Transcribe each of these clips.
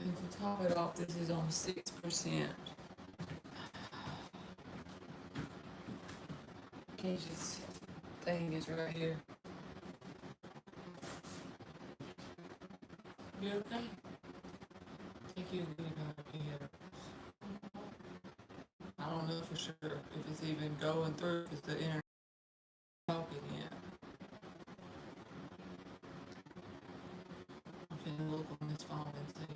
And to top it off, this is on 6%. Cage's thing is right here. You okay? Take you a good idea. I don't know for sure if it's even going through, if the internet talking yet. I'm finna look on this phone and see.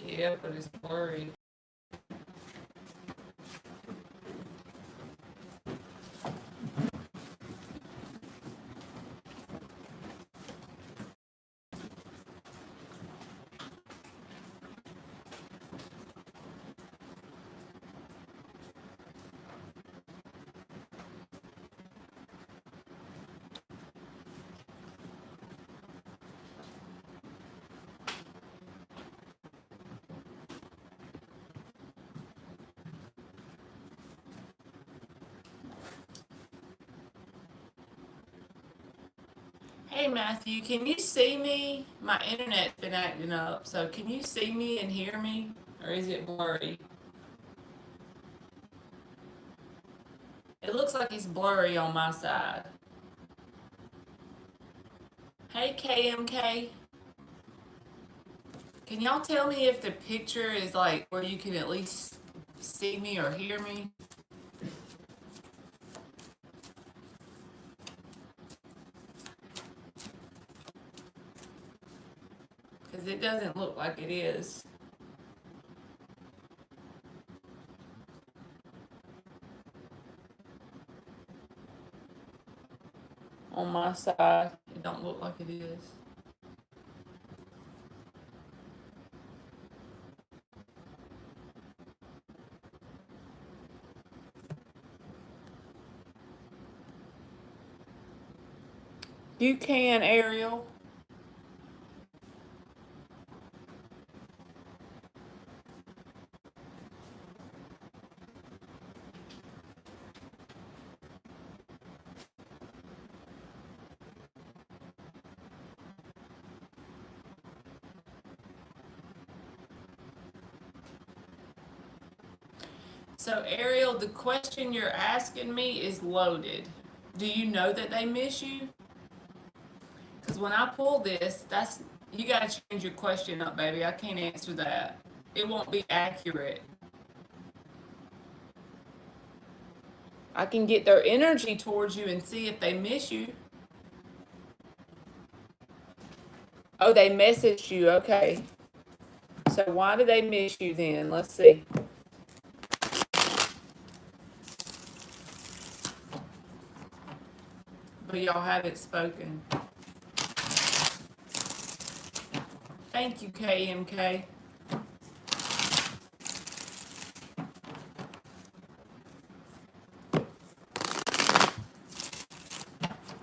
Yeah, but it's blurry. Hey Matthew, can you see me? My internet's been acting up, so can you see me and hear me? Or is it blurry? It looks like it's blurry on my side. Hey KMK, can y'all tell me if the picture is like where you can at least see me or hear me? Because it doesn't look like it is. On my side, it don't look like it is. You can, Ariel. So Ariel, the question you're asking me is loaded. Do you know that they miss you? Because when I pull this, that's you got to change your question up, baby. I can't answer that. It won't be accurate. I can get their energy towards you and see if they miss you. Oh, they messaged you. Okay. So why do they miss you then? Let's see. But y'all haven't spoken. Thank you, KMK.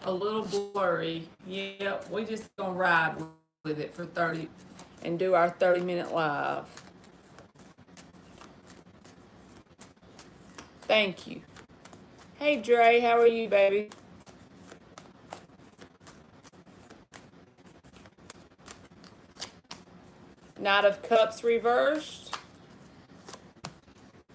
A little blurry. Yep, we just gonna ride with it for 30 and do our 30-minute live. Thank you. Hey Dre, how are you, baby? Knight of Cups reversed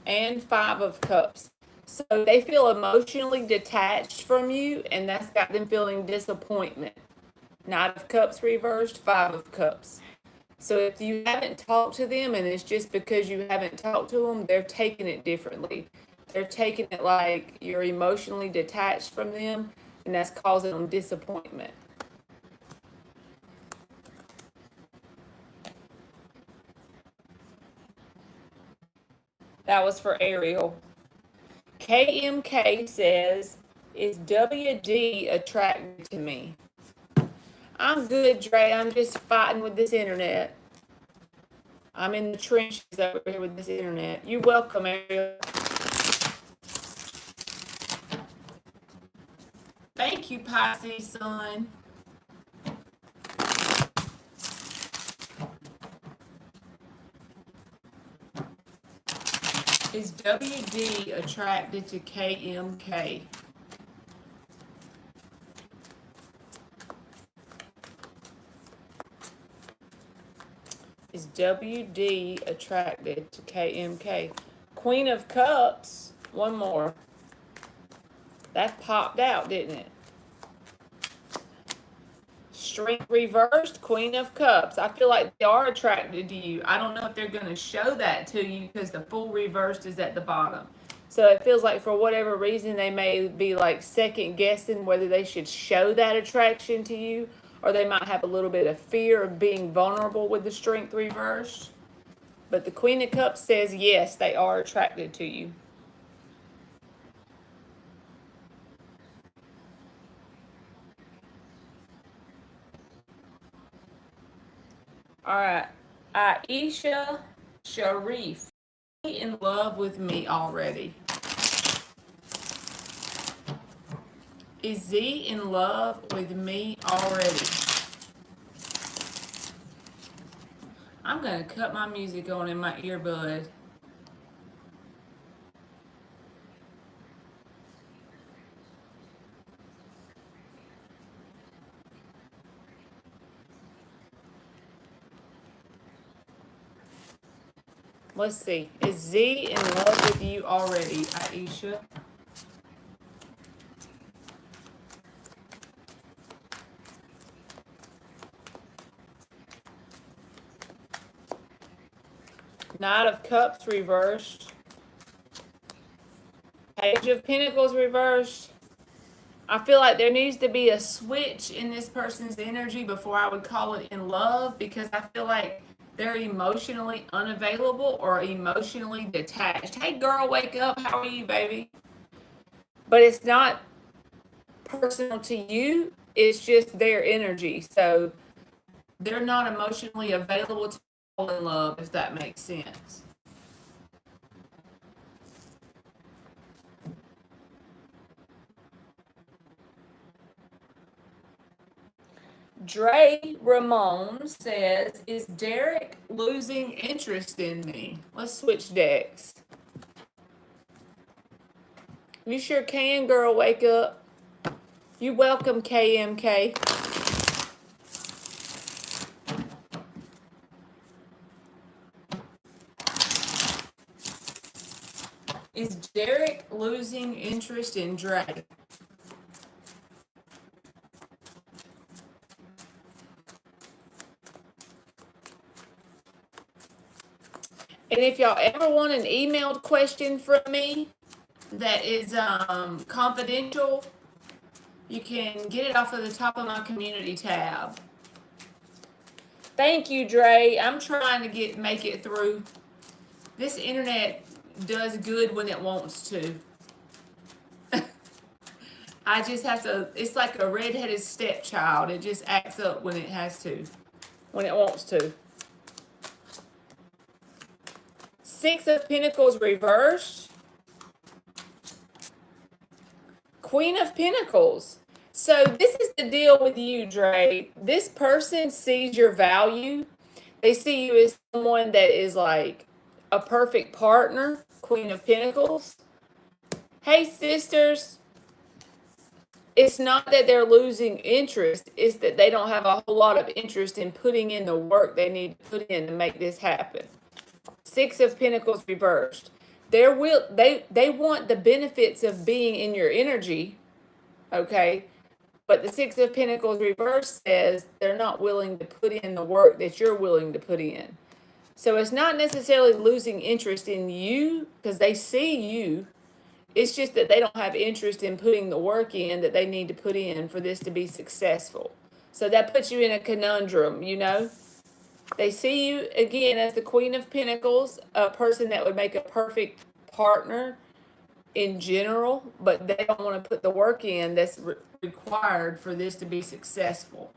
and Five of Cups. So they feel emotionally detached from you, and that's got them feeling disappointment. Knight of Cups reversed, Five of Cups. So if you haven't talked to them and it's just because you haven't talked to them, they're taking it differently. They're taking it like you're emotionally detached from them, and that's causing them disappointment. That was for Ariel. KMK says, is WD attracted to me? I'm good, Dre. I'm just fighting with this internet. I'm in the trenches over here with this internet. You're welcome, Ariel. Thank you, Pisces Sun. Is WD attracted to KMK? Is WD attracted to KMK? Queen of Cups. One more. That popped out, didn't it? Strength reversed, Queen of Cups. I feel like they are attracted to you. I don't know if they're going to show that to you because the Fool reversed is at the bottom. So it feels like for whatever reason they may be like second guessing whether they should show that attraction to you, or they might have a little bit of fear of being vulnerable with the Strength reversed. But the Queen of Cups says yes, they are attracted to you. All right, Aisha Sharif, in love with me already? Is Z in love with me already? I'm gonna cut my music on in my earbud. Let's see. Is Z in love with you already, Aisha? Knight of Cups reversed. Page of Pentacles reversed. I feel like there needs to be a switch in this person's energy before I would call it in love, because I feel like they're emotionally unavailable or emotionally detached. Hey girl, wake up. How are you, baby? But it's not personal to you. It's just their energy. So they're not emotionally available to fall in love, if that makes sense. Dre Ramon says, is Derek losing interest in me? Let's switch decks. You sure can, girl. Wake up. You welcome, KMK. Is Derek losing interest in Dre? And if y'all ever want an emailed question from me that is confidential, you can get it off of the top of my community tab. Thank you, Dre. I'm trying to make it through. This internet does good when it wants to. I just have to, it's like a redheaded stepchild. It just acts up when it has to, when it wants to. Six of Pentacles reversed. Queen of Pentacles. So this is the deal with you, Dre. This person sees your value. They see you as someone that is like a perfect partner. Queen of Pentacles. Hey, sisters. It's not that they're losing interest. It's that they don't have a whole lot of interest in putting in the work they need to put in to make this happen. Six of Pentacles reversed. They want the benefits of being in your energy, okay? But the Six of Pentacles reversed says they're not willing to put in the work that you're willing to put in. So it's not necessarily losing interest in you because they see you. It's just that they don't have interest in putting the work in that they need to put in for this to be successful. So that puts you in a conundrum, you know? They see you again as the Queen of Pentacles, a person that would make a perfect partner in general, but they don't want to put the work in that's required for this to be successful.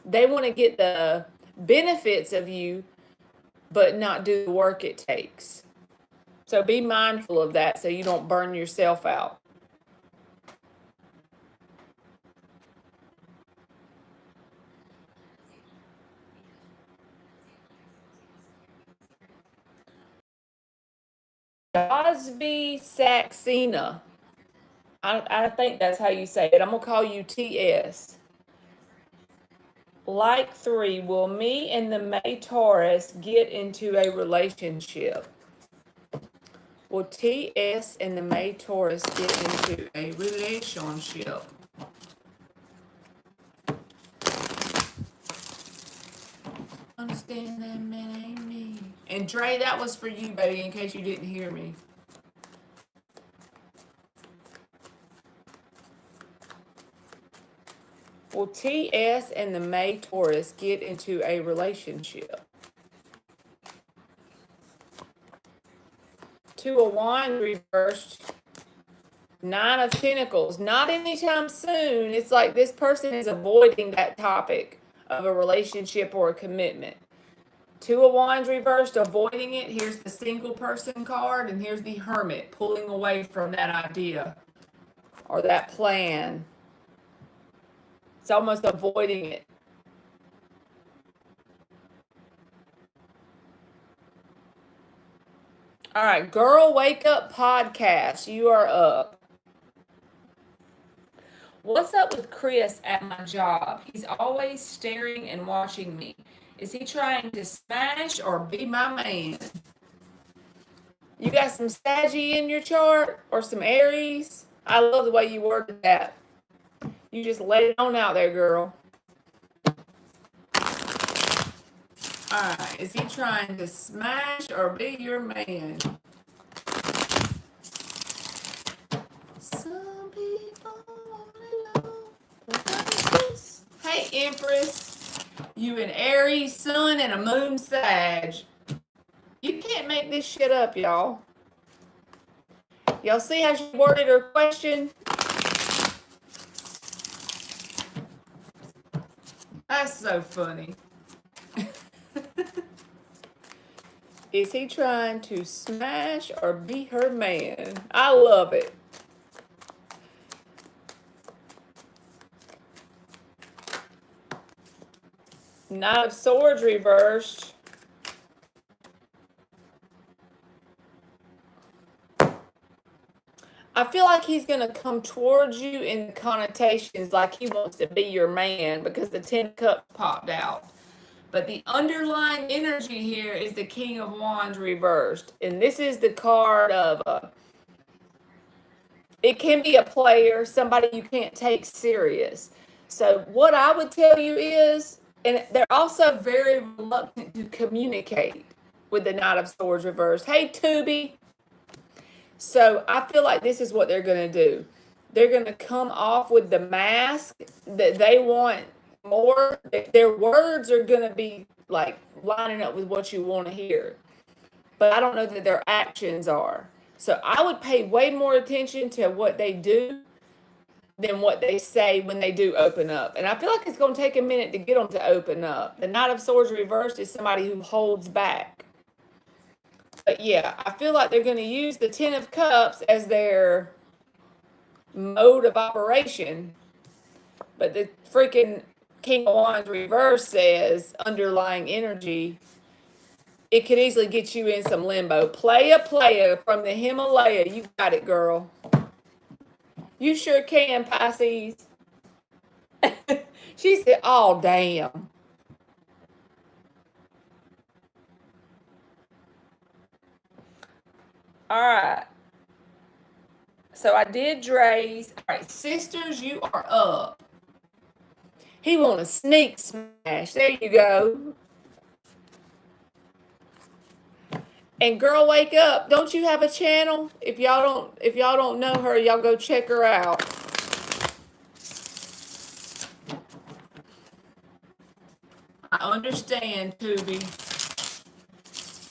They want to get the benefits of you, but not do the work it takes. So be mindful of that so you don't burn yourself out. Cosby Saxena. I think that's how you say it. I'm going to call you TS. Like 3, will me and the May Taurus get into a relationship? Will TS and the May Taurus get into a relationship? Understand that man ain't me. And Dre, that was for you, baby, in case you didn't hear me. Will TS and the May Taurus get into a relationship? 2 of Wands reversed. 9 of Pentacles. Not anytime soon. It's like this person is avoiding that topic of a relationship or a commitment. 2 of Wands reversed, avoiding it. Here's the single person card, and here's the Hermit, pulling away from that idea or that plan. It's almost avoiding it. All right, Girl Wake Up Podcast. You are up. What's up with Chris at my job? He's always staring and watching me. Is he trying to smash or be my man? You got some Saggy in your chart or some Aries? I love the way you worded that. You just let it on out there, girl. Alright, is he trying to smash or be your man? Some people wanna know what this. Hey, Empress. You an Aries sun and a moon Sag. You can't make this shit up, y'all. Y'all see how she worded her question? That's so funny. Is he trying to smash or be her man? I love it. Knight of Swords reversed. I feel like he's going to come towards you in connotations like he wants to be your man because the 10 Cups popped out. But the underlying energy here is the King of Wands reversed. And this is the card of it can be a player, somebody you can't take serious. So what I would tell you is, and they're also very reluctant to communicate with the Knight of Swords reversed. Hey, Tubi. So I feel like this is what they're going to do. They're going to come off with the mask that they want more. Their words are going to be like lining up with what you want to hear. But I don't know that their actions are. So I would pay way more attention to what they do than what they say when they do open up. And I feel like it's going to take a minute to get them to open up. The Knight of Swords reversed is somebody who holds back. But yeah, I feel like they're going to use the 10 of Cups as their mode of operation. But the freaking King of Wands reverse says underlying energy. It could easily get you in some limbo. Playa from the Himalaya. You got it, girl. You sure can, Pisces. She said, oh, damn. All right. So I did Dre's. All right, sisters, you are up. He want a sneak smash. There you go. And Girl Wake Up, don't you have a channel? If y'all don't know her, y'all go check her out. I understand, Tubi.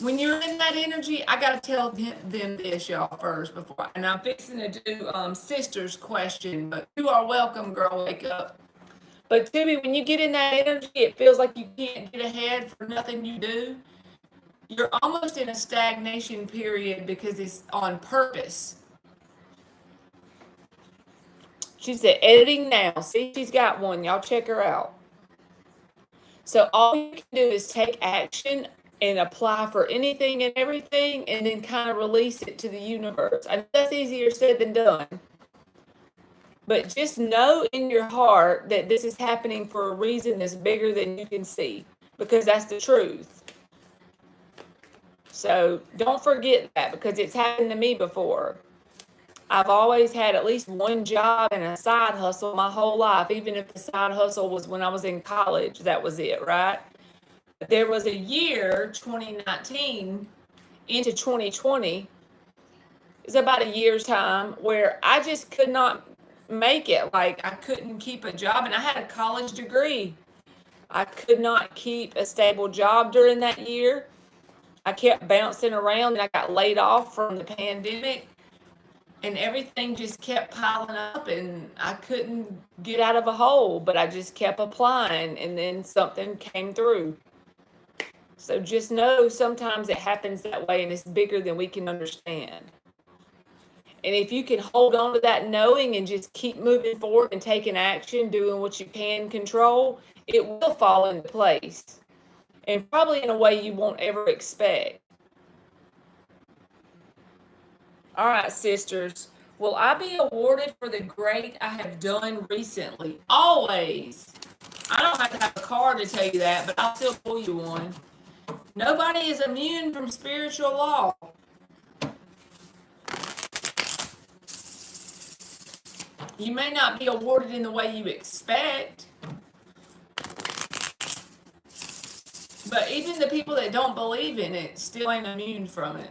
When you're in that energy, I gotta tell them this, y'all, first before. And I'm fixing to do sister's question, but you are welcome, Girl Wake Up. But Tubi, when you get in that energy, it feels like you can't get ahead for nothing you do. You're almost in a stagnation period because it's on purpose. She said, editing now. See, she's got one. Y'all check her out. So all you can do is take action and apply for anything and everything and then kind of release it to the universe. I know that's easier said than done. But just know in your heart that this is happening for a reason that's bigger than you can see, because that's the truth. So don't forget that, because it's happened to me before. I've always had at least one job and a side hustle my whole life, even if the side hustle was when I was in college. That was it, right? There was a year, 2019 into 2020, it's about a year's time, where I just could not make it. Like, I couldn't keep a job, and I had a college degree. I could not keep a stable job during that year. I kept bouncing around, and I got laid off from the pandemic, and everything just kept piling up, and I couldn't get out of a hole, but I just kept applying, and then something came through. So just know sometimes it happens that way, and it's bigger than we can understand. And if you can hold on to that knowing and just keep moving forward and taking action, doing what you can control, it will fall into place. And probably in a way you won't ever expect. All right, sisters. Will I be awarded for the great I have done recently? Always. I don't have to have a card to tell you that, but I'll still pull you one. Nobody is immune from spiritual law. You may not be awarded in the way you expect, but even the people that don't believe in it still ain't immune from it.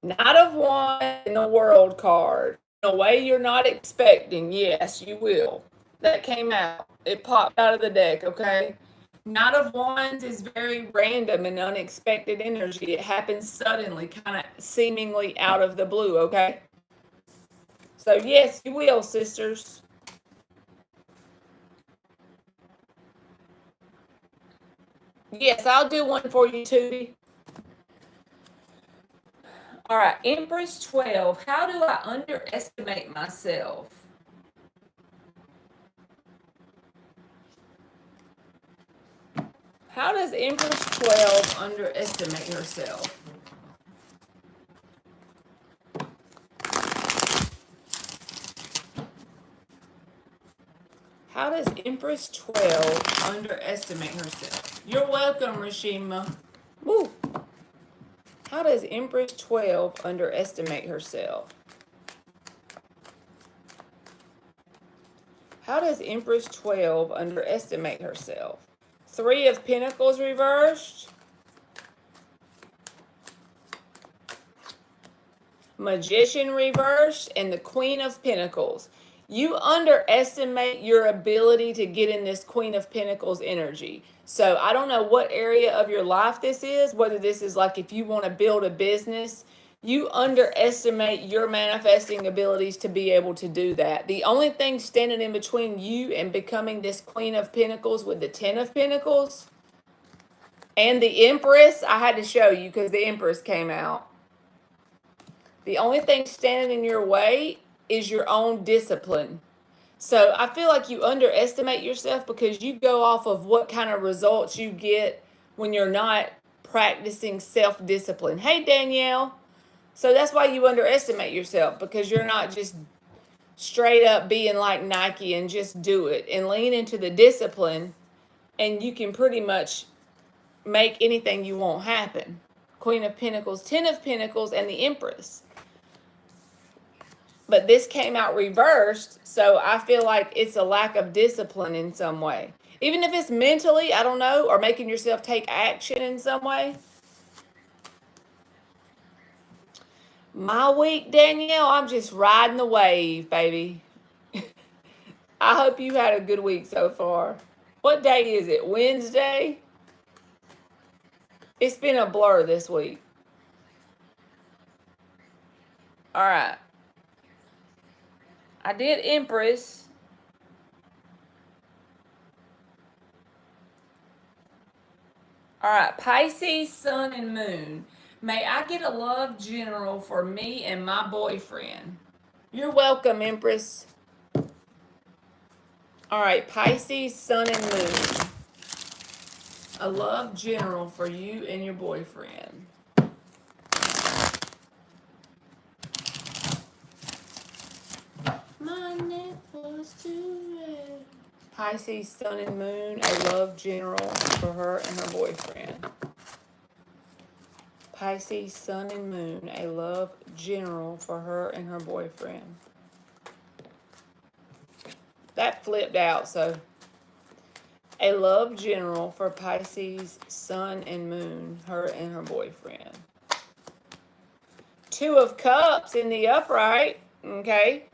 Knight of Wands in the World card. In a way you're not expecting. Yes, you will. That came out. It popped out of the deck, okay? Knight of Wands is very random and unexpected energy. It happens suddenly, kind of seemingly out of the blue, okay? So, yes, you will, sisters. Yes, I'll do one for you, Tootie. All right, Empress 12. How do I underestimate myself? How does Empress 12 underestimate herself? How does Empress 12 underestimate herself? You're welcome, Rashima. Woo. How does Empress 12 underestimate herself? How does Empress 12 underestimate herself? Three of Pentacles reversed. Magician reversed, and the Queen of Pentacles. You underestimate your ability to get in this Queen of Pentacles energy. So I don't know what area of your life this is, whether this is like if you want to build a business, you underestimate your manifesting abilities to be able to do that. The only thing standing in between you and becoming this Queen of Pentacles with the Ten of Pentacles and the Empress, I had to show you because the Empress came out. The only thing standing in your way is your own discipline. So I feel like you underestimate yourself because you go off of what kind of results you get when you're not practicing self-discipline. Hey, Danielle. So that's why you underestimate yourself, because you're not just straight up being like Nike and just do it and lean into the discipline, and you can pretty much make anything you want happen. Queen of Pentacles, Ten of Pentacles, and the Empress. But this came out reversed, so I feel like it's a lack of discipline in some way. Even if it's mentally, I don't know, or making yourself take action in some way. My week, Danielle, I'm just riding the wave, baby. I hope you had a good week so far. What day is it? Wednesday? It's been a blur this week. All right. I did Empress. All right, Pisces, Sun, and Moon. May I get a love general for me and my boyfriend? You're welcome, Empress. All right, Pisces, Sun, and Moon. A love general for you and your boyfriend. My neck was too red. Pisces, Sun, and Moon. A love general for her and her boyfriend. Pisces, Sun, and Moon. A love general for her and her boyfriend. That flipped out, so a love general for Pisces, Sun, and Moon, her and her boyfriend. Two of Cups in the upright, okay?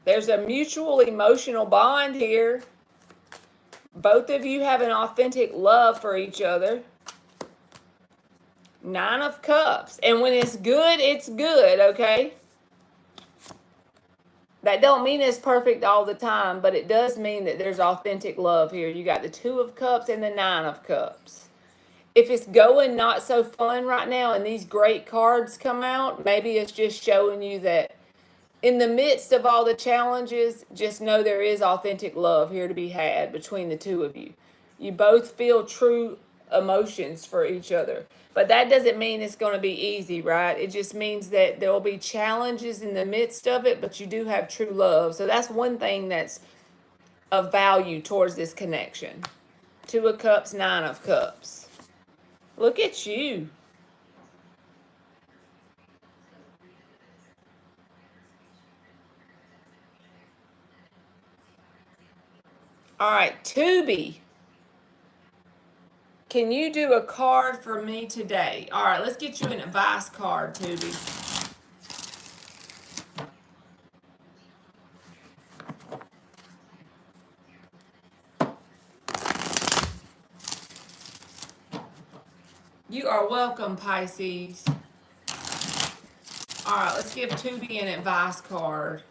There's a mutual emotional bond here. Both of you have an authentic love for each other. Nine of Cups. And when it's good, okay? That don't mean it's perfect all the time, but it does mean that there's authentic love here. You got the Two of Cups and the Nine of Cups. If it's going not so fun right now and these great cards come out, maybe it's just showing you that in the midst of all the challenges, just know there is authentic love here to be had between the two of you. You both feel true emotions for each other. But that doesn't mean it's going to be easy, right? It just means that there will be challenges in the midst of it, but you do have true love. So that's one thing that's of value towards this connection. Two of Cups, Nine of Cups. Look at you. All right, Tubi. Can you do a card for me today? All right, let's get you an advice card, Tubi. You are welcome, Pisces. All right, let's give Tubi an advice card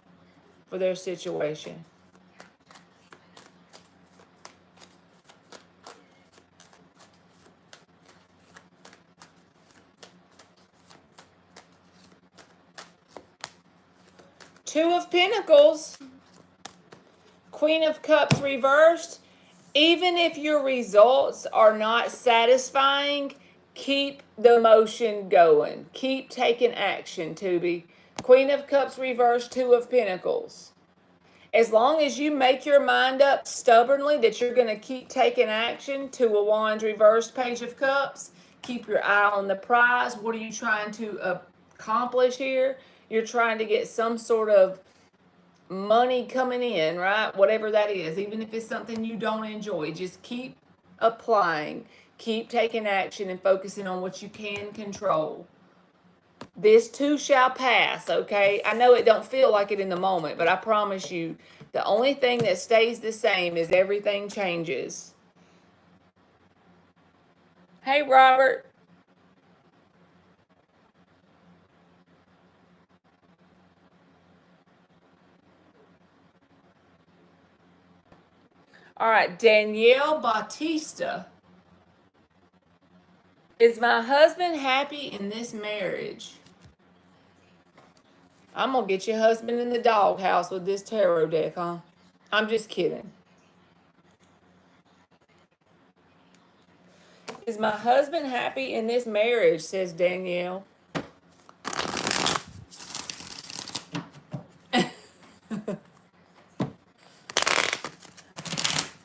for their situation. Two of Pentacles, Queen of Cups reversed. Even if your results are not satisfying, keep the motion going. Keep taking action, Tubi. Queen of Cups reversed, Two of Pentacles. As long as you make your mind up stubbornly that you're going to keep taking action, Two of Wands reversed, Page of Cups, keep your eye on the prize. What are you trying to accomplish here? You're trying to get some sort of money coming in, right? Whatever that is, even if it's something you don't enjoy, just keep applying, keep taking action and focusing on what you can control. This too shall pass, okay? I know it don't feel like it in the moment, but I promise you, the only thing that stays the same is everything changes. Hey, Robert. All right, Danielle Bautista. Is my husband happy in this marriage? I'm going to get your husband in the doghouse with this tarot deck, huh? I'm just kidding. Is my husband happy in this marriage, says Danielle.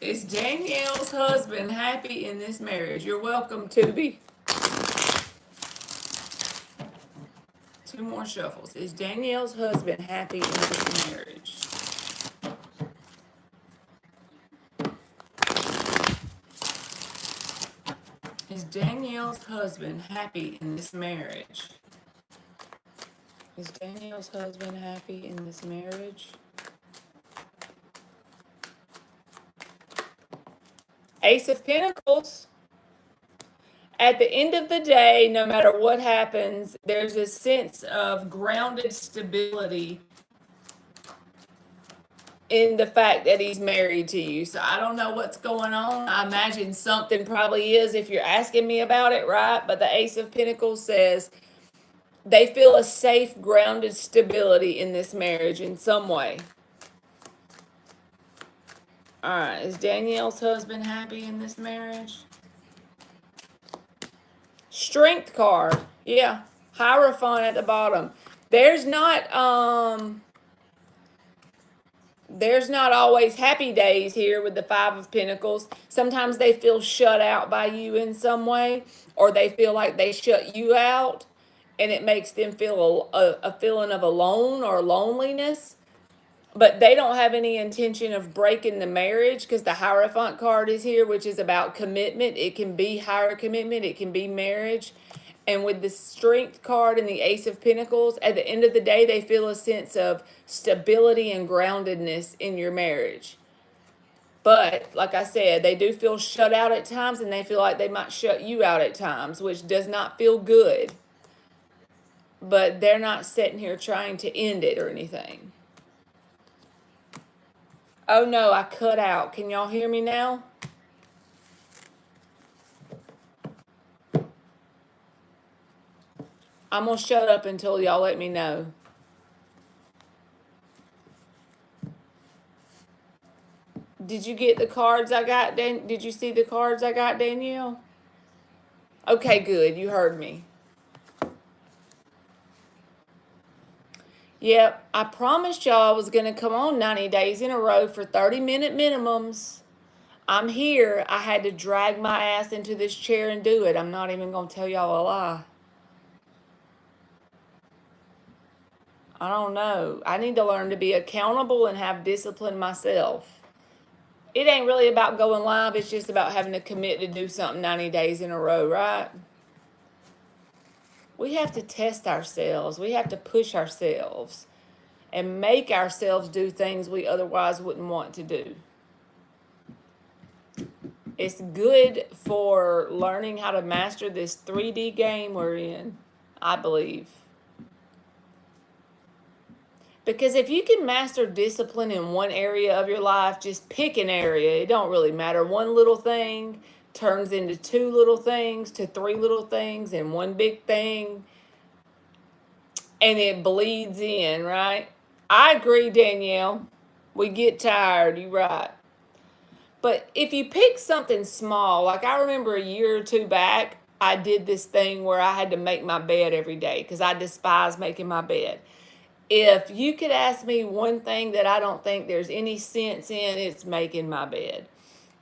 Is Danielle's husband happy in this marriage? You're welcome, Tubi. Two more shuffles. Is Danielle's husband happy in this marriage? Is Danielle's husband happy in this marriage? Is Danielle's husband happy in this marriage? Ace of Pentacles. At the end of the day, no matter what happens, there's a sense of grounded stability in the fact that he's married to you. So I don't know what's going on. I imagine something probably is if you're asking me about it, right? But the Ace of Pentacles says they feel a safe, grounded stability in this marriage in some way. All right, is Danielle's husband happy in this marriage? Strength card. Yeah. Hierophant at the bottom. There's not always happy days here with the Five of Pentacles. Sometimes they feel shut out by you in some way, or they feel like they shut you out, and it makes them feel a feeling of alone or loneliness. But they don't have any intention of breaking the marriage because the Hierophant card is here, which is about commitment. It can be higher commitment, it can be marriage. And with the Strength card and the Ace of Pentacles, at the end of the day, they feel a sense of stability and groundedness in your marriage. But like I said, they do feel shut out at times, and they feel like they might shut you out at times, which does not feel good. But they're not sitting here trying to end it or anything. Oh no, I cut out. Can y'all hear me now? I'm going to shut up until y'all let me know. Did you get the cards I got, Did you see the cards I got, Danielle? Okay, good. You heard me. Yep, I promised y'all I was going to come on 90 days in a row for 30-minute minimums. I'm here. I had to drag my ass into this chair and do it. I'm not even going to tell y'all a lie. I don't know. I need to learn to be accountable and have discipline myself. It ain't really about going live. It's just about having to commit to do something 90 days in a row, right? We have to test ourselves. We have to push ourselves and make ourselves do things we otherwise wouldn't want to do. It's good for learning how to master this 3D game we're in, I believe. Because if you can master discipline in one area of your life, just pick an area. It don't really matter. One little thing turns into two little things, to three little things, and one big thing. And it bleeds in, right? I agree, Danielle. We get tired. You're right. But if you pick something small, like I remember a year or two back, I did this thing where I had to make my bed every day because I despise making my bed. If you could ask me one thing that I don't think there's any sense in, it's making my bed.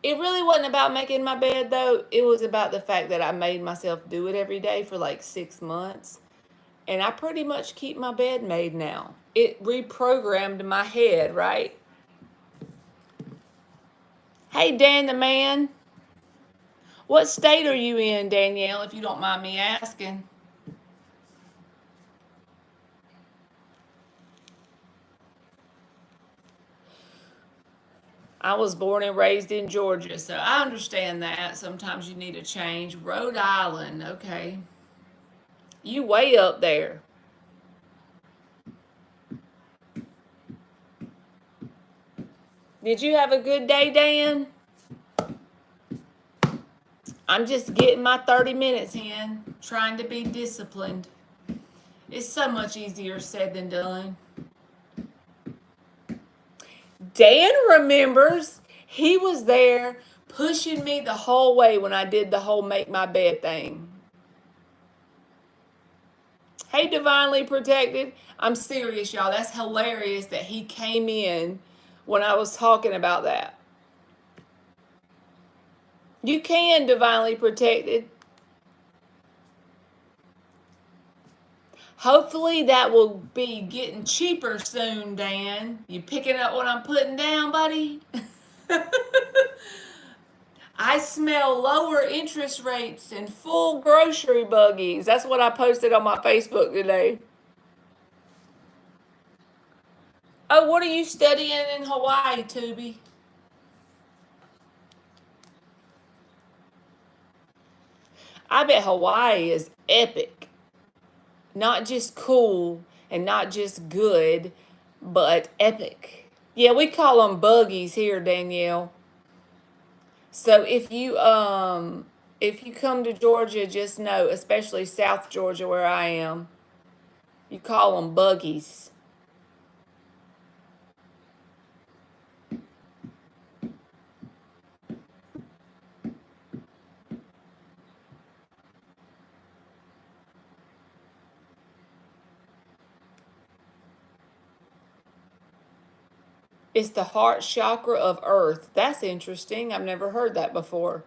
It really wasn't about making my bed, though. It was about the fact that I made myself do it every day for like 6 months. And I pretty much keep my bed made now. It reprogrammed my head, right? Hey, Dan the man. What state are you in, Danielle, if you don't mind me asking? I was born and raised in Georgia, so I understand that. Sometimes you need a change. Rhode Island, okay. You way up there. Did you have a good day, Dan? I'm just getting my 30 minutes in, trying to be disciplined. It's so much easier said than done. Dan remembers. He was there pushing me the whole way when I did the whole make my bed thing. Hey, Divinely Protected. I'm serious, y'all. That's hilarious that he came in when I was talking about that. You can, Divinely Protected. Hopefully that will be getting cheaper soon, Dan. You picking up what I'm putting down, buddy? I smell lower interest rates and full grocery buggies. That's what I posted on my Facebook today. Oh, what are you studying in Hawaii, Tubi? I bet Hawaii is epic. Not just cool and not just good, but epic. Yeah, we call them buggies here, Danielle. So if you come to Georgia, just know, especially South Georgia where I am, you call them buggies. It's the heart chakra of Earth. That's interesting. I've never heard that before.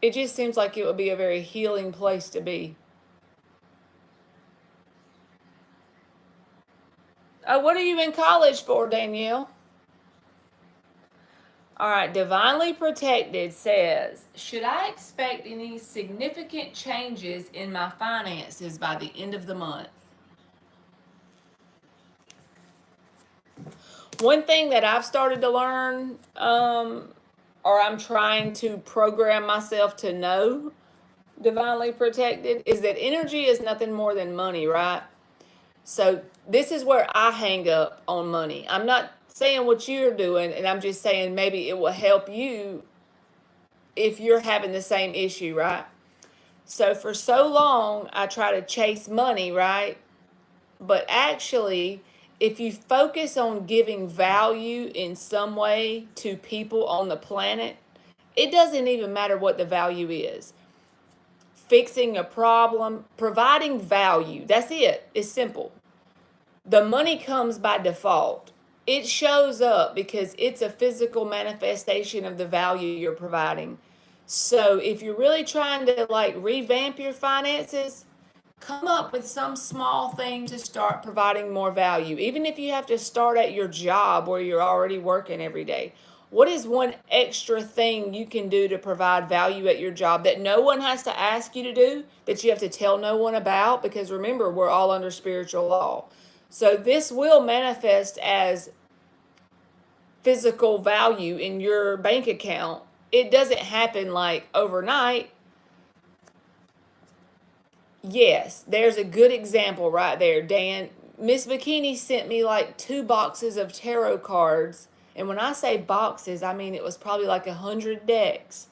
It just seems like it would be a very healing place to be. Oh, what are you in college for, Danielle? All right, Divinely Protected says, should I expect any significant changes in my finances by the end of the month? One thing that I've started to learn, or I'm trying to program myself to know, Divinely Protected, is that energy is nothing more than money, right? So this is where I hang up on money. I'm not saying what you're doing, and I'm just saying maybe it will help you if you're having the same issue, right? So for so long, I try to chase money, right? But actually, if you focus on giving value in some way to people on the planet, it doesn't even matter what the value is. Fixing a problem, providing value, that's it. It's simple. The money comes by default. It shows up because it's a physical manifestation of the value you're providing. So if you're really trying to like revamp your finances, come up with some small thing to start providing more value. Even if you have to start at your job where you're already working every day. What is one extra thing you can do to provide value at your job that no one has to ask you to do, that you have to tell no one about? Because remember, we're all under spiritual law. So this will manifest as physical value in your bank account. It doesn't happen like overnight. Yes, there's a good example right there, Dan. Miss Bikini sent me like 2 boxes of tarot cards. And when I say boxes, I mean it was probably like 100 decks.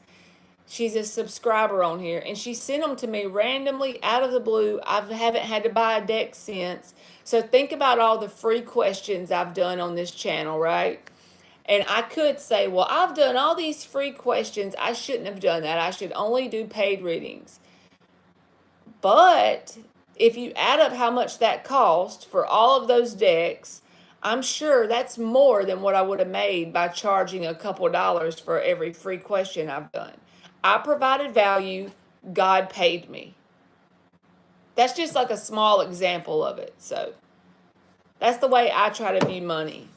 She's a subscriber on here, and she sent them to me randomly out of the blue. I haven't had to buy a deck since. So think about all the free questions I've done on this channel, right? And I could say, well, I've done all these free questions. I shouldn't have done that. I should only do paid readings. But if you add up how much that cost for all of those decks, I'm sure that's more than what I would have made by charging a couple dollars for every free question I've done. I provided value, God paid me. That's just like a small example of it. So that's the way I try to view money.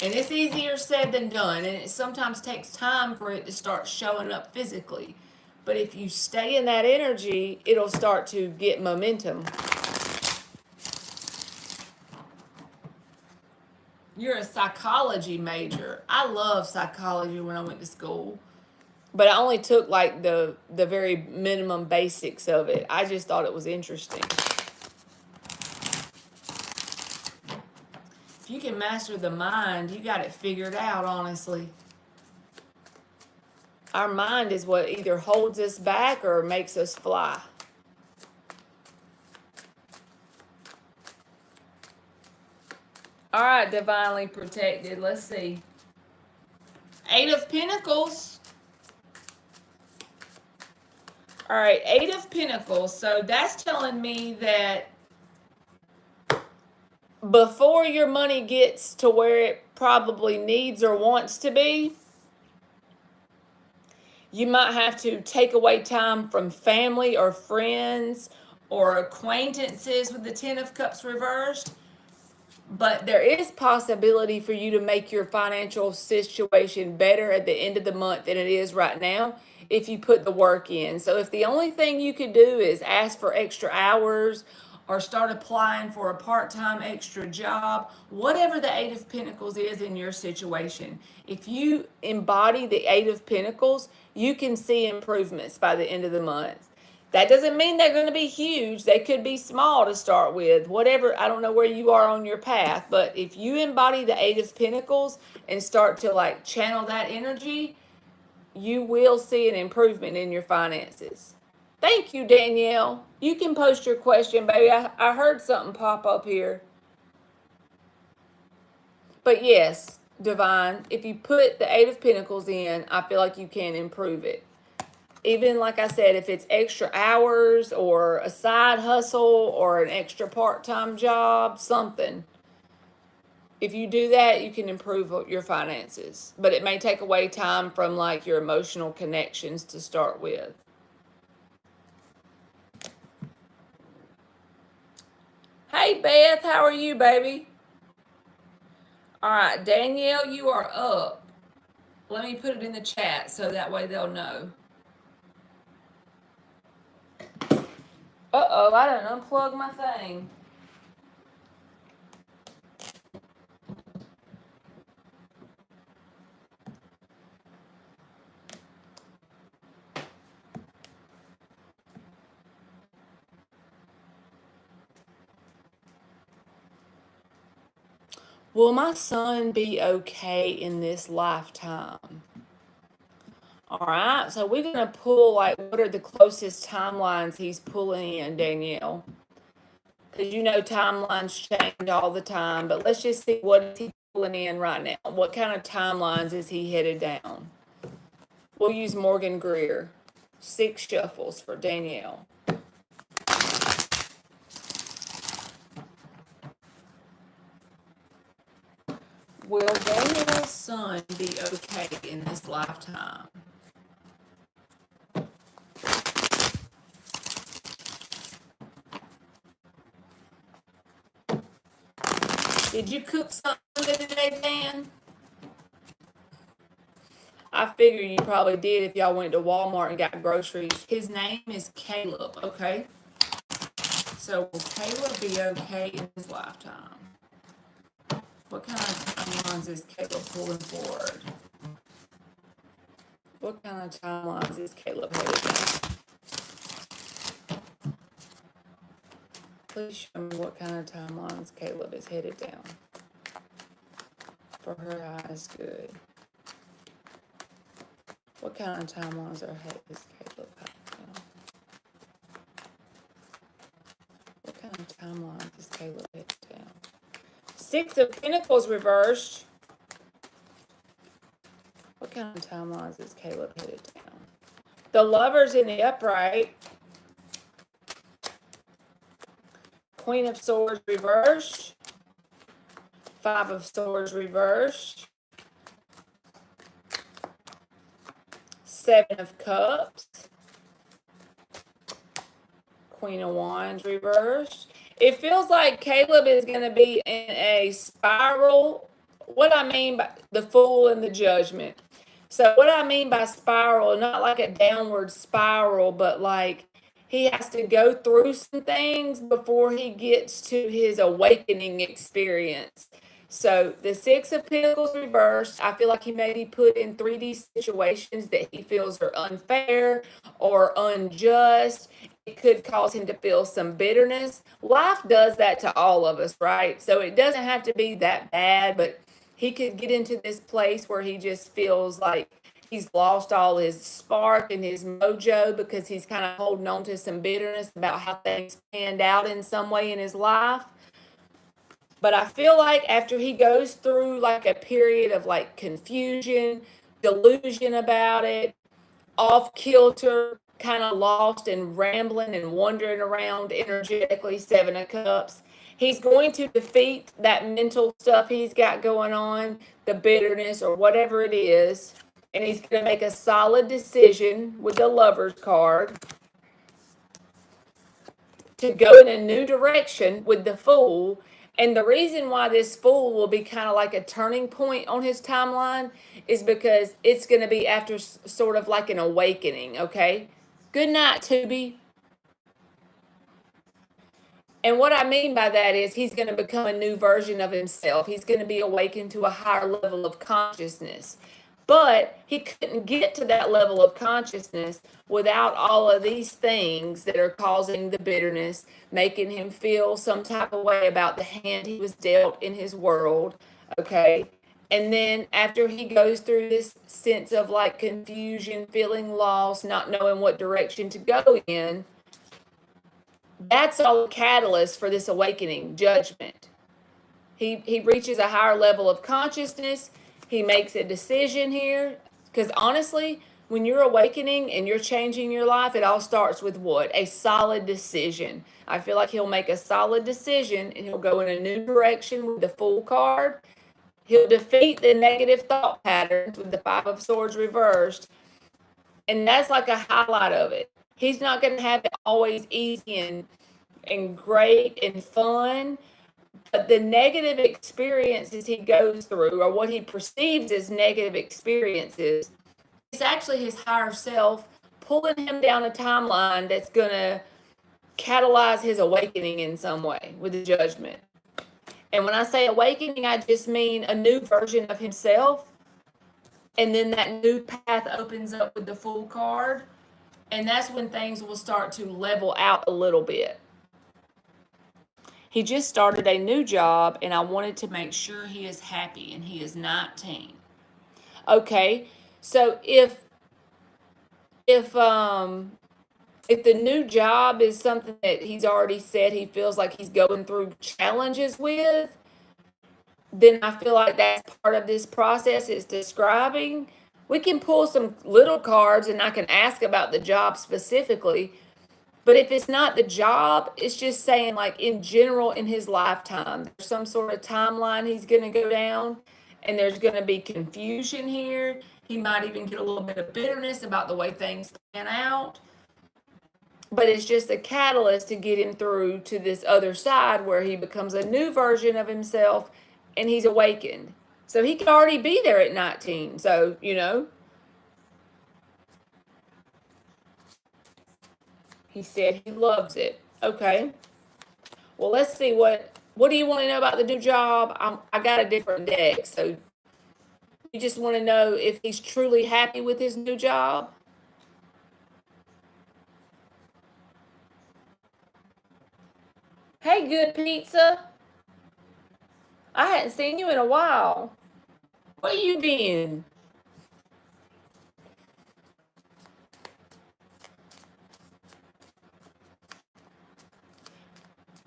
And it's easier said than done, and it sometimes takes time for it to start showing up physically. But if you stay in that energy, it'll start to get momentum. You're a psychology major. I love psychology when I went to school. But I only took like the very minimum basics of it. I just thought it was interesting. If you can master the mind, you got it figured out, honestly. Our mind is what either holds us back or makes us fly. All right, Divinely Protected. Let's see. 8 of Pentacles. All right, 8 of Pentacles. So that's telling me that before your money gets to where it probably needs or wants to be, you might have to take away time from family or friends or acquaintances with the 10 of Cups reversed. But there is possibility for you to make your financial situation better at the end of the month than it is right now if you put the work in. So if the only thing you could do is ask for extra hours or start applying for a part-time extra job, whatever the 8 of Pentacles is in your situation, if you embody the 8 of Pentacles, you can see improvements by the end of the month. That doesn't mean they're going to be huge. They could be small to start with. Whatever, I don't know where you are on your path, but if you embody the Eight of Pentacles and start to like channel that energy, you will see an improvement in your finances. Thank you, Danielle. You can post your question, baby. I heard something pop up here. But yes, Divine, if you put the Eight of Pentacles in, I feel like you can improve it. Even like I said, if it's extra hours or a side hustle or an extra part-time job, something. If you do that, you can improve your finances. But it may take away time from like your emotional connections to start with. Hey Beth, how are you, baby? All right, Danielle, you are up. Let me put it in the chat so that way they'll know. Uh-oh, I didn't unplug my thing. Will my son be okay in this lifetime? All right, so we're going to pull, like, what are the closest timelines he's pulling in, Danielle? Because you know timelines change all the time, but let's just see what is he pulling in right now. What kind of timelines is he headed down? We'll use Morgan Greer. 6 shuffles for Danielle. Will Danielle's son be okay in this lifetime? Did you cook something today, Dan? I figure you probably did if y'all went to Walmart and got groceries. His name is Caleb, okay? So will Caleb be okay in his lifetime? What kind of timelines is Caleb pulling forward? What kind of timelines is Caleb headed down? Please show me what kind of timelines Caleb is headed down. For her eyes, good. What kind of timelines is Caleb headed down? What kind of timelines is Caleb headed down? 6 of Pentacles reversed. What kind of timelines is Caleb headed down? The Lovers in the upright. Queen of Swords reversed. 5 of Swords reversed. 7 of Cups. Queen of Wands reversed. It feels like Caleb is going to be in a spiral. What I mean by the Fool and the Judgment. So what I mean by spiral, not like a downward spiral, but like he has to go through some things before he gets to his awakening experience. So the 6 of Pentacles reversed. I feel like he may be put in 3D situations that he feels are unfair or unjust. It could cause him to feel some bitterness. Life does that to all of us, right? So it doesn't have to be that bad, but he could get into this place where he just feels like he's lost all his spark and his mojo because he's kind of holding on to some bitterness about how things panned out in some way in his life. But I feel like after he goes through like a period of like confusion, delusion about it, off kilter, kind of lost and rambling and wandering around energetically, 7 of Cups, he's going to defeat that mental stuff he's got going on, the bitterness or whatever it is, and he's going to make a solid decision with the Lover's card to go in a new direction with the Fool. And the reason why this Fool will be kind of like a turning point on his timeline is because it's going to be after sort of like an awakening, okay? Good night, Tubi. And what I mean by that is he's going to become a new version of himself. He's going to be awakened to a higher level of consciousness. But he couldn't get to that level of consciousness without all of these things that are causing the bitterness, making him feel some type of way about the hand he was dealt in his world. Okay. And then after he goes through this sense of like confusion, feeling lost, not knowing what direction to go in, that's all a catalyst for this awakening, judgment. He reaches a higher level of consciousness. He makes a decision here. Because honestly, when you're awakening and you're changing your life, it all starts with what? A solid decision. I feel like he'll make a solid decision and he'll go in a new direction with the Fool card. He'll defeat the negative thought patterns with the Five of Swords reversed. And that's like a highlight of it. He's not going to have it always easy and great and fun. But the negative experiences he goes through, or what he perceives as negative experiences, it's actually his higher self pulling him down a timeline that's going to catalyze his awakening in some way with the judgment. And when I say awakening, I just mean a new version of himself. And then that new path opens up with the Fool card. And that's when things will start to level out a little bit. He just started a new job, and I wanted to make sure he is happy, and he is 19. Okay, so if the new job is something that he's already said he feels like he's going through challenges with, then I feel like that's part of this process is describing. We can pull some little cards, and I can ask about the job specifically. But if it's not the job, it's just saying like in general in his lifetime, there's some sort of timeline he's going to go down, and there's going to be confusion here. He might even get a little bit of bitterness about the way things pan out. But it's just a catalyst to get him through to this other side where he becomes a new version of himself and he's awakened. So he could already be there at 19. So, he said he loves it. Okay. Well, let's see what do you want to know about the new job? I got a different deck. So you just want to know if he's truly happy with his new job? Hey, Good Pizza. I hadn't seen you in a while. Where you been?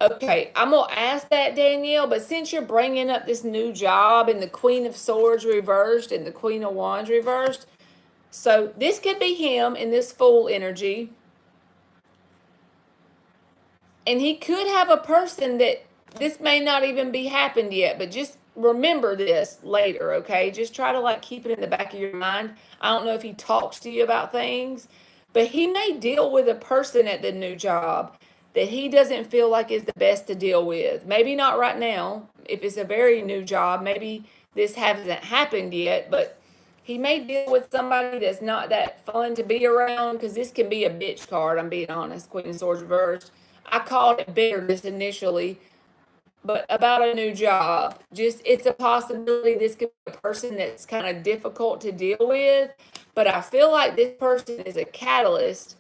Okay, I'm going to ask that, Danielle, but since you're bringing up this new job and the Queen of Swords reversed and the Queen of Wands reversed, so this could be him in this Fool energy. And he could have a person that this may not even be happened yet, but just remember this later, okay? Just try to like keep it in the back of your mind. I don't know if he talks to you about things, but he may deal with a person at the new job that he doesn't feel like is the best to deal with. Maybe not right now. If it's a very new job, maybe this hasn't happened yet, but he may deal with somebody that's not that fun to be around because this can be a bitch card. I'm being honest. Queen of Swords reversed. I called it bitterness initially, but about a new job. Just it's a possibility this could be a person that's kind of difficult to deal with, but I feel like this person is a catalyst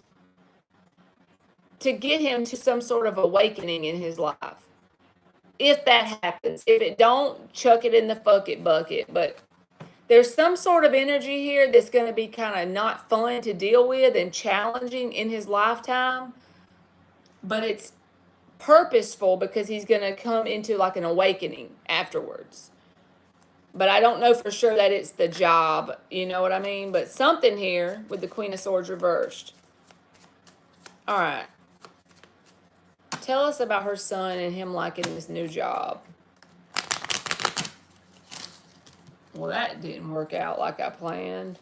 to get him to some sort of awakening in his life. If that happens. If it don't, chuck it in the fuck it bucket. But there's some sort of energy here that's going to be kind of not fun to deal with and challenging in his lifetime. But it's purposeful because he's going to come into like an awakening afterwards. But I don't know for sure that it's the job, you know what I mean? But something here with the Queen of Swords reversed. All right. Tell us about her son and him liking this new job. Well, that didn't work out like I planned.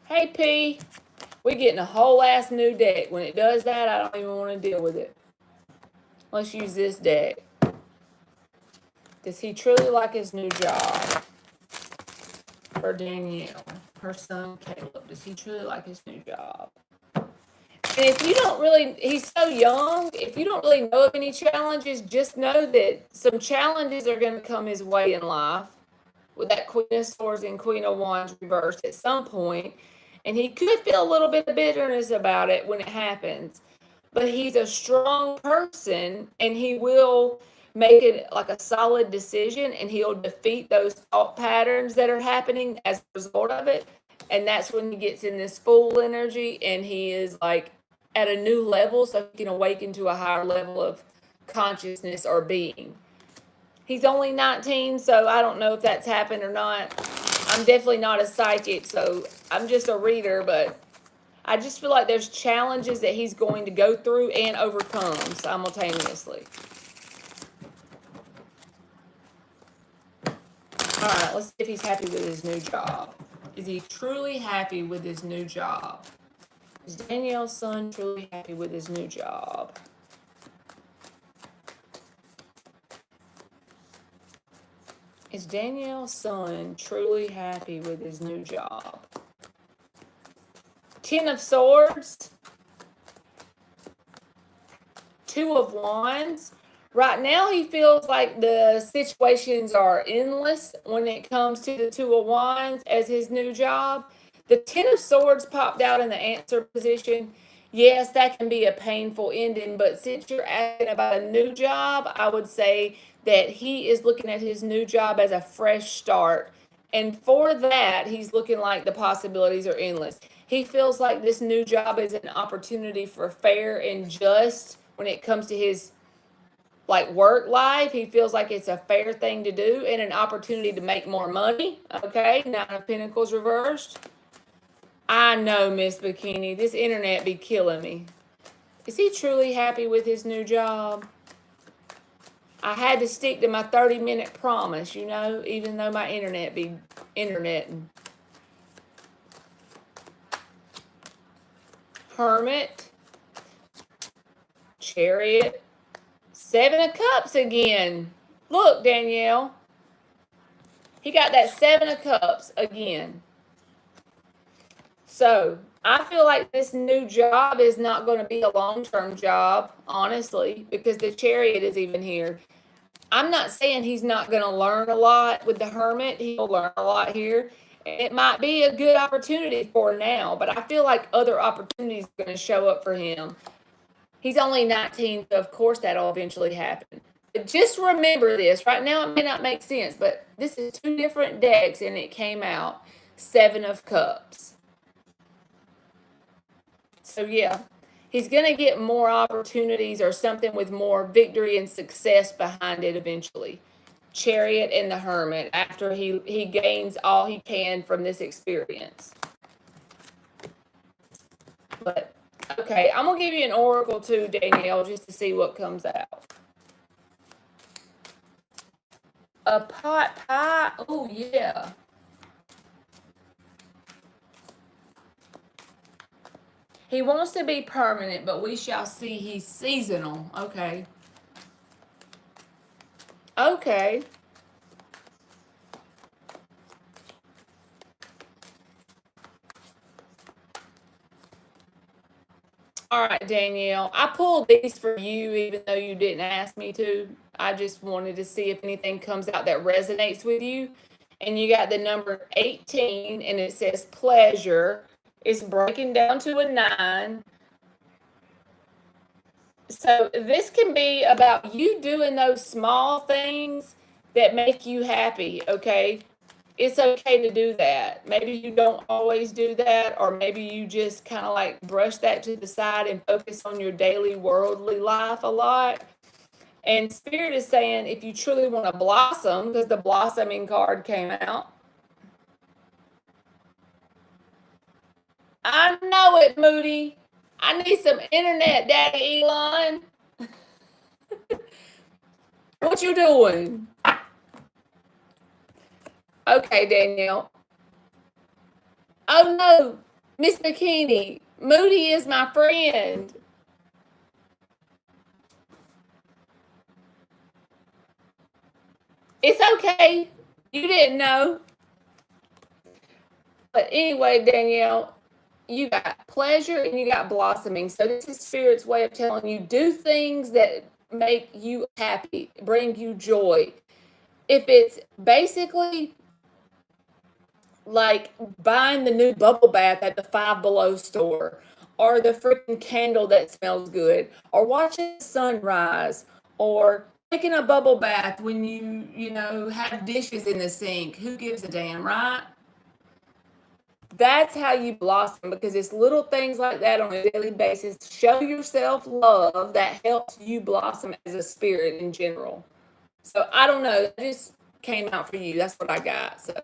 Hey, P. We're getting a whole ass new deck. When it does that, I don't even want to deal with it. Let's use this deck. Does he truly like his new job? For Danielle, her son Caleb. Does he truly like his new job? And if you don't really, he's so young, if you don't really know of any challenges, just know that some challenges are going to come his way in life. with that Queen of Swords and Queen of Wands reversed at some point, and he could feel a little bit of bitterness about it when it happens. But he's a strong person, and he will make it like a solid decision, and he'll defeat those thought patterns that are happening as a result of it. And that's when he gets in this full energy, and he is like at a new level, so he can awaken to a higher level of consciousness or being. He's only 19, so I don't know if that's happened or not. I'm definitely not a psychic, so I'm just a reader, but I just feel like there's challenges that he's going to go through and overcome simultaneously. All right, let's see if he's happy with his new job. Is he truly happy with his new job? Is Danielle's son truly happy with his new job? Is Danielle's son truly happy with his new job? Ten of Swords. Two of Wands. Right now, he feels like the situations are endless when it comes to the Two of Wands as his new job. The Ten of Swords popped out in the answer position. Yes, that can be a painful ending, but since you're asking about a new job, I would say that he is looking at his new job as a fresh start. And for that, he's looking like the possibilities are endless. He feels like this new job is an opportunity for fair and just when it comes to his like work life. He feels like it's a fair thing to do and an opportunity to make more money. Okay, Nine of Pentacles reversed. I know, Miss Bikini, this internet be killing me. Is he truly happy with his new job? I had to stick to my 30-minute promise, you know, even though my internet be interneting. Hermit. Chariot. Seven of Cups again. Look, Danielle. He got that Seven of Cups again. So, I feel like this new job is not going to be a long-term job, honestly, because the Chariot is even here. I'm not saying he's not going to learn a lot with the Hermit. He'll learn a lot here. It might be a good opportunity for now, but I feel like other opportunities are going to show up for him. He's only 19, so of course that'll eventually happen. But just remember this. Right now it may not make sense, but this is two different decks, and it came out Seven of Cups. So yeah, he's going to get more opportunities or something with more victory and success behind it eventually. Chariot and the Hermit after he gains all he can from this experience. But, okay, I'm going to give you an oracle too, Danielle, just to see what comes out. A pot pie? Oh, yeah. He wants to be permanent, but we shall see he's seasonal. Okay. Okay. All right, Danielle. I pulled these for you even though you didn't ask me to. I just wanted to see if anything comes out that resonates with you. And you got the number 18, and it says pleasure. It's breaking down to a 9. So this can be about you doing those small things that make you happy, okay? It's okay to do that. Maybe you don't always do that, or maybe you just kind of like brush that to the side and focus on your daily worldly life a lot. And Spirit is saying if you truly want to blossom, because the blossoming card came out. I know it, Moody. I need some internet, Daddy Elon. What you doing? Okay, Danielle. Oh no, Miss Bikini. Moody is my friend. It's okay. You didn't know. But anyway, Danielle, you got pleasure and you got blossoming. So this is Spirit's way of telling you do things that make you happy, bring you joy. If it's basically like buying the new bubble bath at the Five Below store, or the freaking candle that smells good, or watching the sunrise, or taking a bubble bath when you have dishes in the sink. Who gives a damn, right? That's how you blossom, because it's little things like that on a daily basis. Show yourself love that helps you blossom as a spirit in general. So I don't know. That just came out for you. That's what I got. So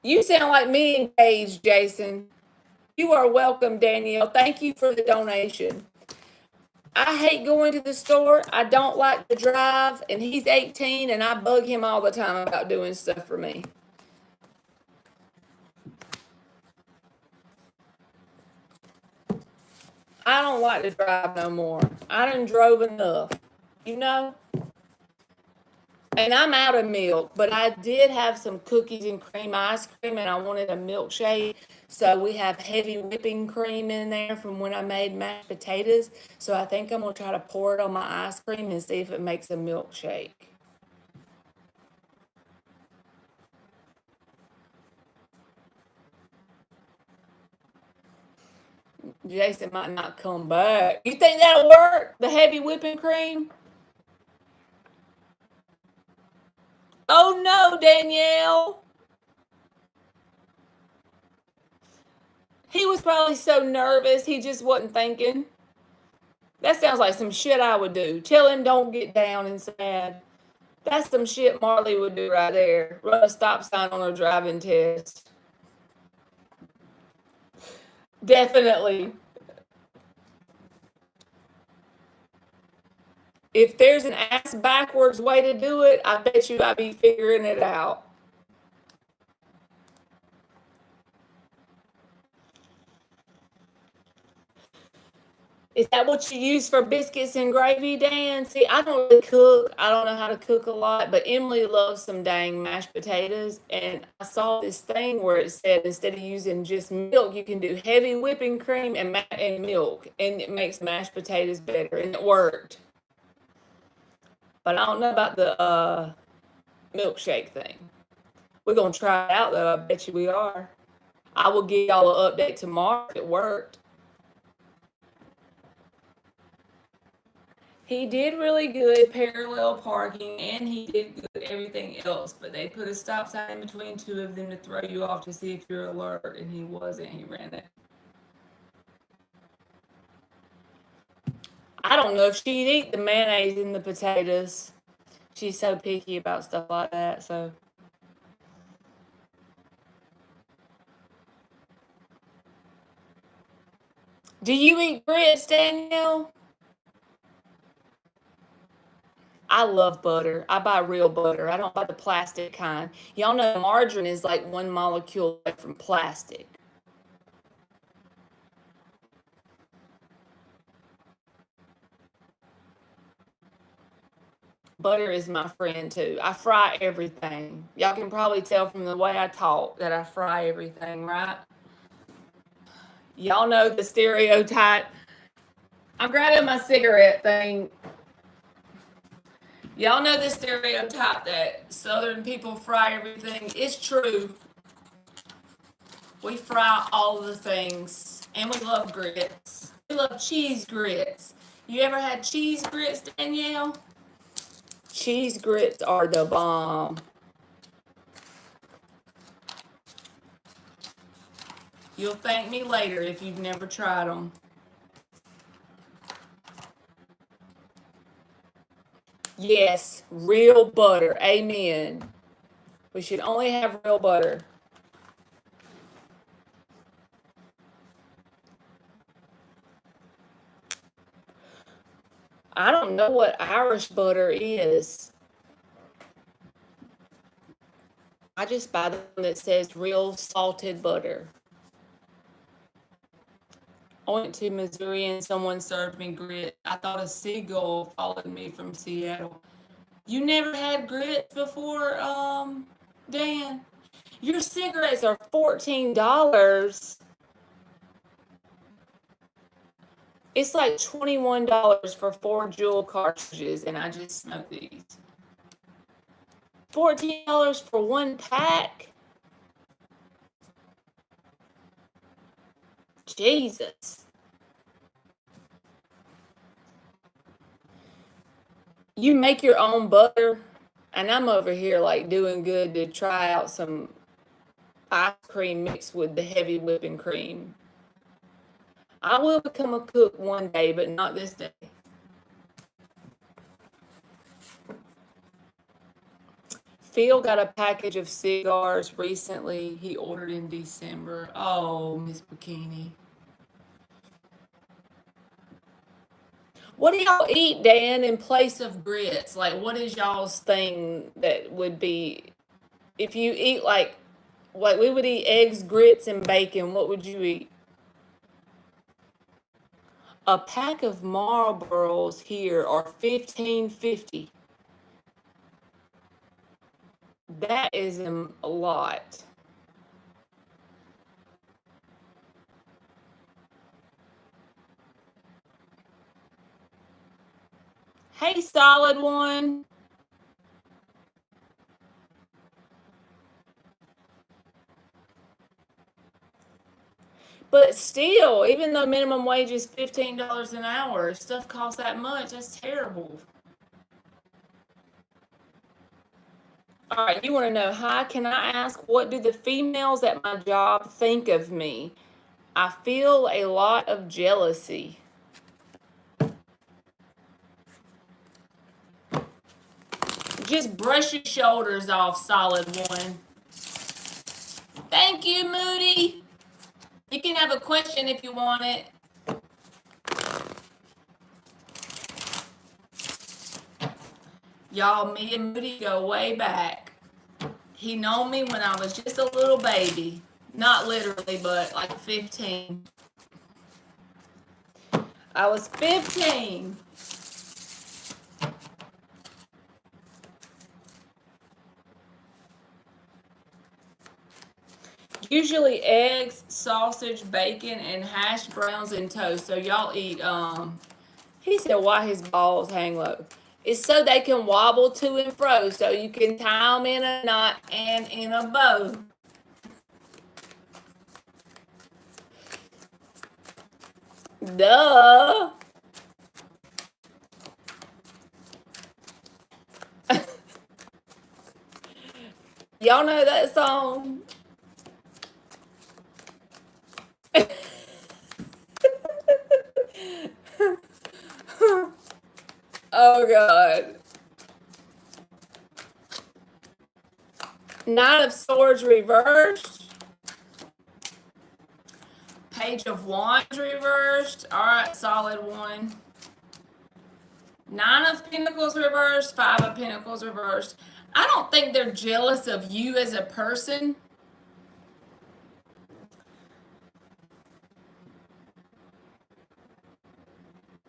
you sound like me engaged, Jason. You are welcome, Danielle. Thank you for the donation. I hate going to the store. I don't like to drive, and he's 18, and I bug him all the time about doing stuff for me. I don't like to drive no more. I done drove enough, you know? And I'm out of milk, but I did have some cookies and cream ice cream, and I wanted a milkshake. So we have heavy whipping cream in there from when I made mashed potatoes. So I think I'm gonna try to pour it on my ice cream and see if it makes a milkshake. Jason might not come back. You think that'll work? The heavy whipping cream? Oh no, Danielle. He was probably so nervous he just wasn't thinking. That sounds like some shit I would do. Tell him don't get down and sad. That's some shit Marley would do right there. Run a stop sign on a driving test. Definitely. If there's an ass backwards way to do it, I bet you I'd be figuring it out. Is that what you use for biscuits and gravy, Dan? See, I don't really cook. I don't know how to cook a lot, but Emily loves some dang mashed potatoes. And I saw this thing where it said instead of using just milk, you can do heavy whipping cream and milk, and it makes mashed potatoes better. And it worked. But I don't know about the milkshake thing. We're gonna try it out though. I bet you we are. I will give y'all an update tomorrow if it worked. He did really good parallel parking, and he did good everything else, but they put a stop sign in between two of them to throw you off to see if you're alert, and he wasn't. He ran it. I don't know if she'd eat the mayonnaise in the potatoes. She's so picky about stuff like that, so. Do you eat grits, Danielle? I love butter. I buy real butter. I don't buy the plastic kind. Y'all know margarine is like one molecule from plastic. Butter is my friend too. I fry everything. Y'all can probably tell from the way I talk that I fry everything, right? Y'all know the stereotype. I'm grabbing my cigarette thing. Y'all know the stereotype that Southern people fry everything. It's true. We fry all the things. And we love grits. We love cheese grits. You ever had cheese grits, Danielle? Cheese grits are the bomb. You'll thank me later if you've never tried them. Yes, real butter. Amen. We should only have real butter. I don't know what Irish butter is. I just buy the one that says real salted butter. I went to Missouri and someone served me grit. I thought a seagull followed me from Seattle. You never had grits before, Dan? Your cigarettes are $14. It's like $21 for 4 jewel cartridges, and I just smoke these. $14 for one pack? Jesus. You make your own butter, and I'm over here like doing good to try out some ice cream mixed with the heavy whipping cream. I will become a cook one day, but not this day. Phil got a package of cigars recently. He ordered in December. Oh, Miss Bikini. What do y'all eat, Dan, in place of grits? Like, what is y'all's thing that would be, if you eat like we would eat eggs, grits, and bacon, what would you eat? A pack of Marlboros here are $15.50. That is a lot. Hey, solid one. But still, even though minimum wage is $15 an hour, if stuff costs that much, that's terrible. All right, you want to know, hi, can I ask, what do the females at my job think of me? I feel a lot of jealousy. Just brush your shoulders off, solid one. Thank you, Moody. You can have a question if you want it. Y'all, me and Moody go way back. He known me when I was just a little baby. Not literally, but like 15. I was 15. Usually eggs, sausage, bacon, and hash browns and toast. So y'all eat, he said why his balls hang low. It's so they can wobble to and fro, so you can tie them in a knot and in a bow. Duh. Y'all know that song? Oh, God. Knight of Swords reversed. Page of Wands reversed. All right, solid one. Nine of Pentacles reversed. Five of Pentacles reversed. I don't think they're jealous of you as a person.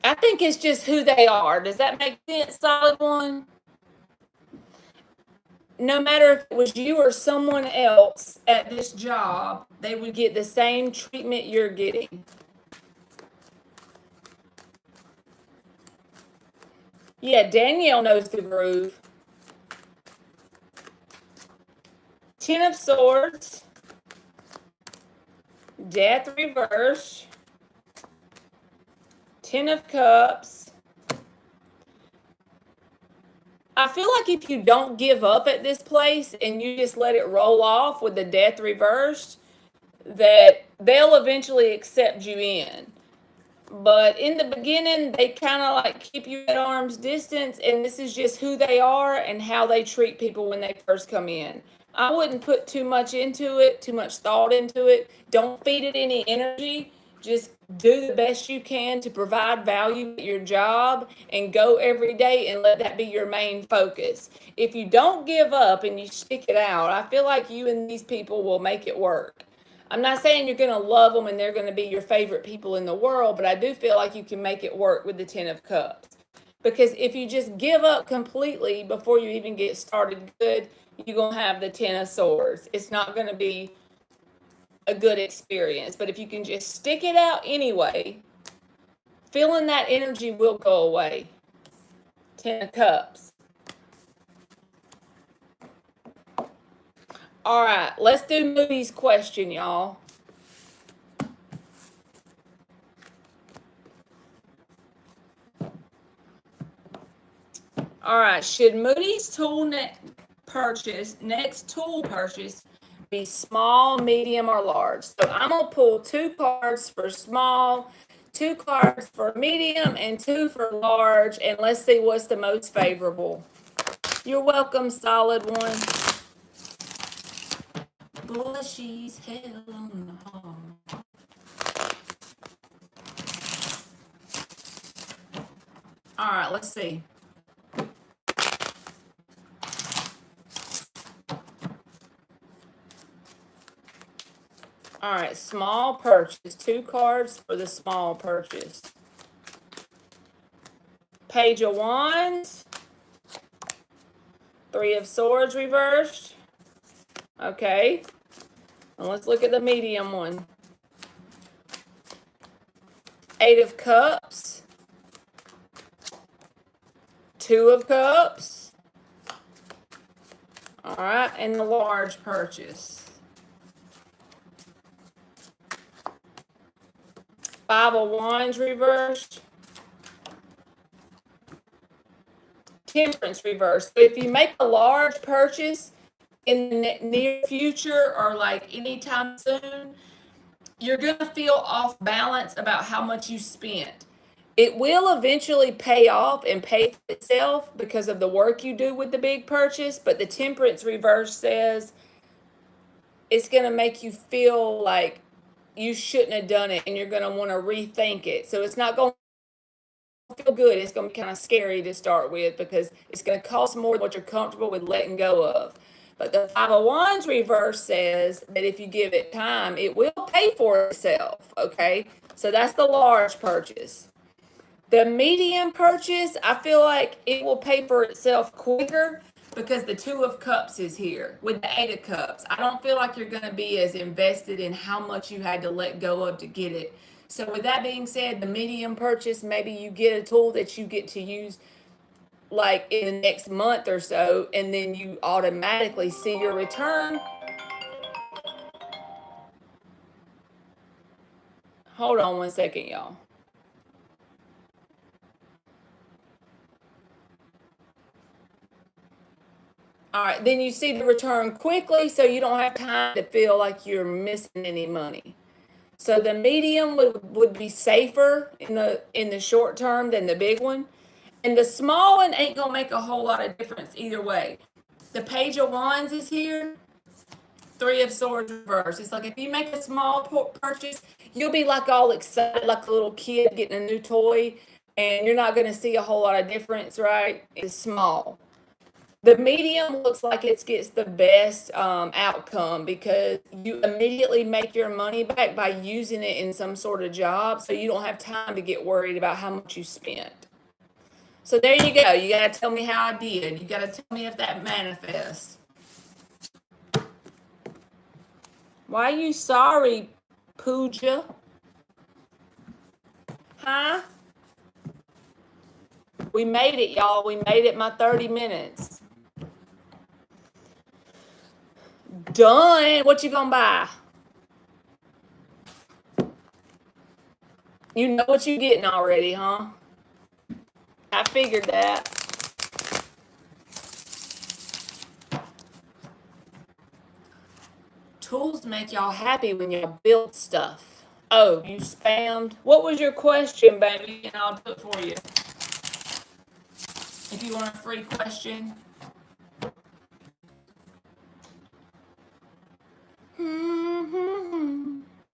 I think it's just who they are. Does that make sense, solid one? No matter if it was you or someone else at this job, they would get the same treatment you're getting. Yeah, Danielle knows the groove. Ten of Swords. Death reverse. Ten of Cups. I feel like if you don't give up at this place and you just let it roll off with the death reversed, that they'll eventually accept you in. But in the beginning, they kind of like keep you at arm's distance, and this is just who they are and how they treat people when they first come in. I wouldn't put too much into it, too much thought into it. Don't feed it any energy. Just do the best you can to provide value at your job and go every day and let that be your main focus. If you don't give up and you stick it out, I feel like you and these people will make it work. I'm not saying you're going to love them and they're going to be your favorite people in the world, but I do feel like you can make it work with the Ten of Cups. Because if you just give up completely before you even get started good, you're going to have the Ten of Swords. It's not going to be a good experience. But if you can just stick it out anyway, feeling that energy will go away. Ten of Cups. All right, let's do Moody's question, y'all. All right, should Moody's tool next tool purchase be small, medium, or large? So I'm gonna pull 2 cards for small, 2 cards for medium, and 2 for large, and let's see what's the most favorable. You're welcome, solid one. Boy, she's hell on the hall. All right, let's see. All right, small purchase. 2 cards for the small purchase. Page of Wands. 3 of Swords reversed. Okay. And let's look at the medium one. 8 of Cups. 2 of Cups. All right, and the large purchase. 5 of Wands reversed. Temperance reversed. So if you make a large purchase in the near future or like anytime soon, you're going to feel off balance about how much you spent. It will eventually pay off and pay for itself because of the work you do with the big purchase, but the temperance reverse says it's going to make you feel like you shouldn't have done it and you're going to want to rethink it. So it's not going to feel good. It's going to be kind of scary to start with because it's going to cost more than what you're comfortable with letting go of. But the 5 of Wands reverse says that if you give it time, it will pay for itself, okay? So that's the large purchase. The medium purchase, I feel like it will pay for itself quicker because the 2 of Cups is here with the 8 of Cups. I don't feel like you're going to be as invested in how much you had to let go of to get it. So with that being said, the medium purchase, maybe you get a tool that you get to use like in the next month or so, and then you automatically see your return. Hold on one second, y'all. All right, then you see the return quickly so you don't have time to feel like you're missing any money. So the medium would be safer in the short term than the big one. And the small one ain't gonna make a whole lot of difference either way. The Page of Wands is here. 3 of Swords reversed. It's like if you make a small purchase, you'll be like all excited like a little kid getting a new toy, and you're not gonna see a whole lot of difference, right? It's small. The medium looks like it gets the best outcome because you immediately make your money back by using it in some sort of job, so you don't have time to get worried about how much you spent. So there you go. You got to tell me how I did. You got to tell me if that manifests. Why are you sorry, Pooja? Huh? We made it, y'all. We made it my 30 minutes. Done. What you gonna buy? You know what you getting already, huh? I figured that. Tools make y'all happy when y'all build stuff. Oh, you spammed. What was your question, baby? And I'll do it for you. If you want a free question.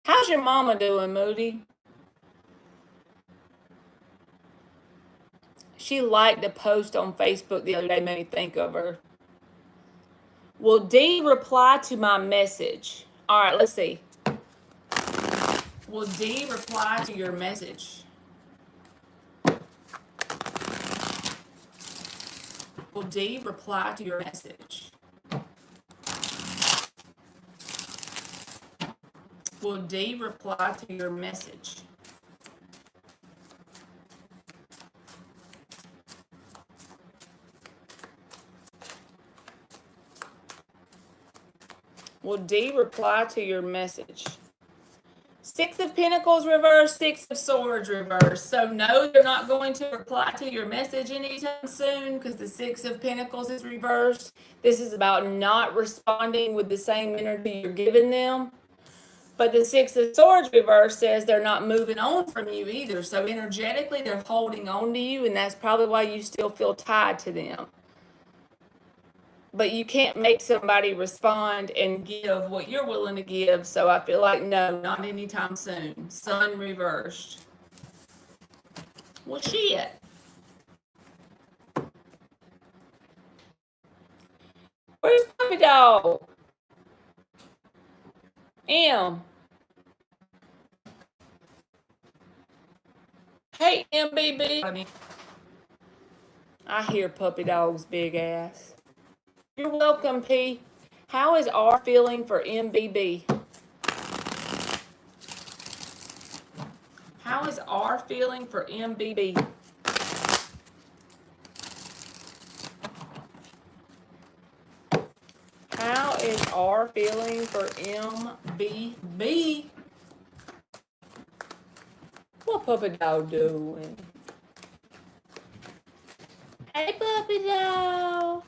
How's your mama doing, Moody? She liked a post on Facebook the other day, made me think of her. Will D reply to my message? All right, let's see. Will D reply to your message? Will D reply to your message? Will D reply to your message? Will D reply to your message? Six of Pentacles reverse, Six of Swords reverse. So no, they're not going to reply to your message anytime soon because the Six of Pentacles is reversed. This is about not responding with the same energy you're giving them. But the Six of Swords reverse says they're not moving on from you either. So energetically, they're holding on to you, and that's probably why you still feel tied to them. But you can't make somebody respond and give what you're willing to give. So I feel like, no, not anytime soon. Sun reversed. Well, shit. Where's Puppy Dog? M. Hey, MBB. I hear Puppy Dog's big ass. You're welcome, P. How is R feeling for MBB? How is R feeling for MBB? How is R feeling for MBB? What Puppy Dog doing? Hey, Puppy Dog.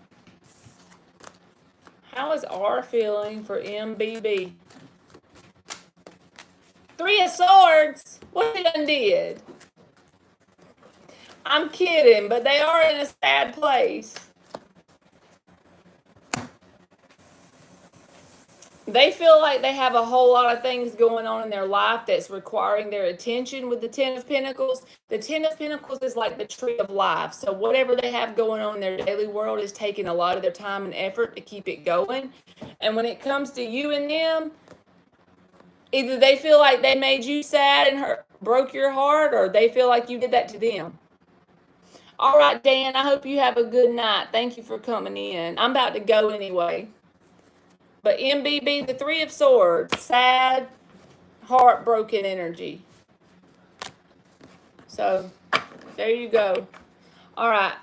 How is R feeling for MBB? Three of Swords. What he done did? I'm kidding, but they are in a sad place. They feel like they have a whole lot of things going on in their life that's requiring their attention with the Ten of Pentacles. The Ten of Pentacles is like the tree of life. So whatever they have going on in their daily world is taking a lot of their time and effort to keep it going. And when it comes to you and them, either they feel like they made you sad and broke your heart, or they feel like you did that to them. All right, Dan, I hope you have a good night. Thank you for coming in. I'm about to go anyway. But MBB, the Three of Swords, sad, heartbroken energy. So, there you go. All right.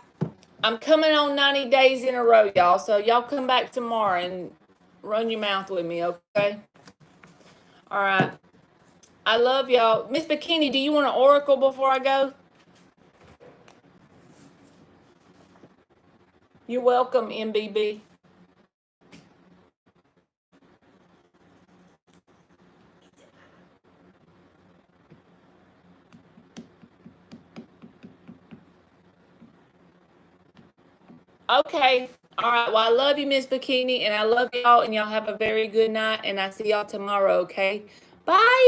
I'm coming on 90 days in a row, y'all. So, y'all come back tomorrow and run your mouth with me, okay? All right. I love y'all. Miss Bikini, do you want an oracle before I go? You're welcome, MBB. Okay. All right. Well, I love you, Miss Bikini, and I love y'all, and y'all have a very good night, and I see y'all tomorrow, okay? Bye.